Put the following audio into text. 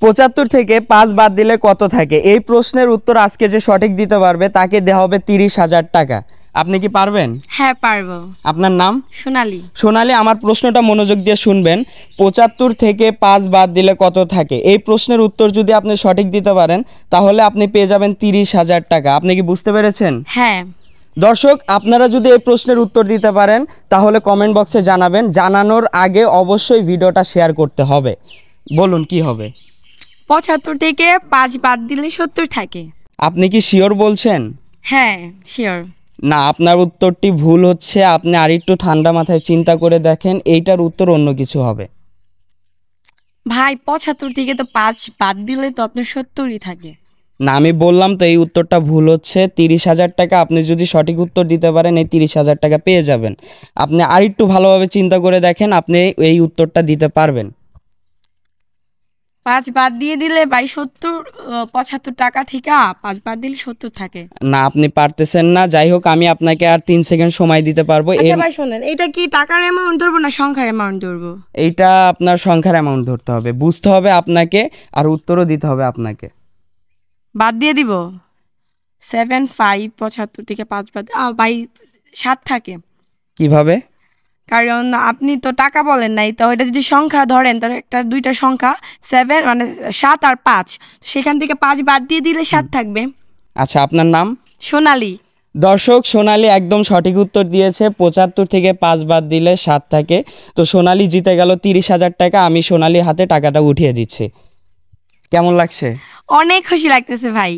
৭৫ থেকে ৫ বাদ দিলে কত থাকে? এই প্রশ্নের উত্তর আজকে যে সঠিক দিতে পারবে তাকে দেওয়া হবে ৩০,০০০ টাকা। আপনি কি পারবেন? হ্যাঁ পারবো। আপনার নাম? সোনালী। সোনালী, আমার প্রশ্নটা মনোযোগ দিয়ে শুনবেন। ৭৫ থেকে ৫ বাদ দিলে কত থাকে? এই প্রশ্নের উত্তর যদি আপনি সঠিক দিতে পারেন তাহলে আপনি পেয়ে যাবেন ৩০,০০০ টাকা। আপনি কি বুঝতে পেরেছেন? হ্যাঁ। দর্শক, আপনারা যদি এই প্রশ্নের উত্তর দিতে পারেন তাহলে কমেন্ট বক্সে জানাবেন। জানানোর আগে অবশ্যই ভিডিওটা শেয়ার করতে হবে। বলুন কি হবে? ৭৫ থেকে ৫ বাদ দিলে ৭০ থাকে। আপনি কি শিওর বলছেন? হ্যাঁ শিওর। না, আপনার উত্তরটি ভুল হচ্ছে। আপনি আরেকটু ঠান্ডা মাথায় চিন্তা করে দেখেন, এইটার উত্তর অন্য কিছু হবে। ভাই ৭৫ থেকে তো ৫ বাদ দিলে তো আপনার ৭০ই থাকে। না, আমি বললাম তো এই উত্তরটা ভুল হচ্ছে। ৩০,০০০ টাকা, আপনি যদি সঠিক উত্তর দিতে পারেন এই ৩০,০০০ টাকা পেয়ে যাবেন। আপনি আরেকটু ভালোভাবে চিন্তা করে দেখেন, আপনি এই উত্তরটা দিতে পারবেন। ৫ বাদ দিয়ে দিলে ভাই ৭৫ টাকা থেকে ৫ বাদ দিলে ৭০ থাকে। না, আপনি পারতেছেন না। যাই হোক, আমি আপনাকে আর ৩ সেকেন্ড সময় দিতে পারবো। আচ্ছা ভাই শুনেন, এটা কি টাকার অ্যামাউন্ট ধরবো না সংখ্যার অ্যামাউন্ট ধরবো? এইটা আপনার সংখ্যার অ্যামাউন্ট ধরতে হবে, বুঝতে হবে আপনাকে, আর উত্তরও দিতে হবে আপনাকে। বাদ দিয়ে দিব 7 5 ৭৫ থেকে ৫ বাদ ভাই ৭ থাকে। কিভাবে? কারণ আপনি তো টাকা বলেন নাই, তো এটা যদি সংখ্যা ধরেন তাহলে একটা দুইটা সংখ্যা 7 মানে ৭ আর ৫, সেখান থেকে ৫ বাদ দিয়ে দিলে ৭ থাকবে। আচ্ছা, আপনার নাম? সোনালী। দর্শক, সোনালী একদম সঠিক উত্তর দিয়েছে। ৭৫ থেকে ৫ বাদ দিলে ৭ থাকে। তো সোনালী জিতে গেল ৩০,০০০ টাকা। আমি সোনালীর হাতে টাকাটা উঠিয়ে দিচ্ছি। কেমন লাগছে? অনেক খুশি লাগতেছে ভাই।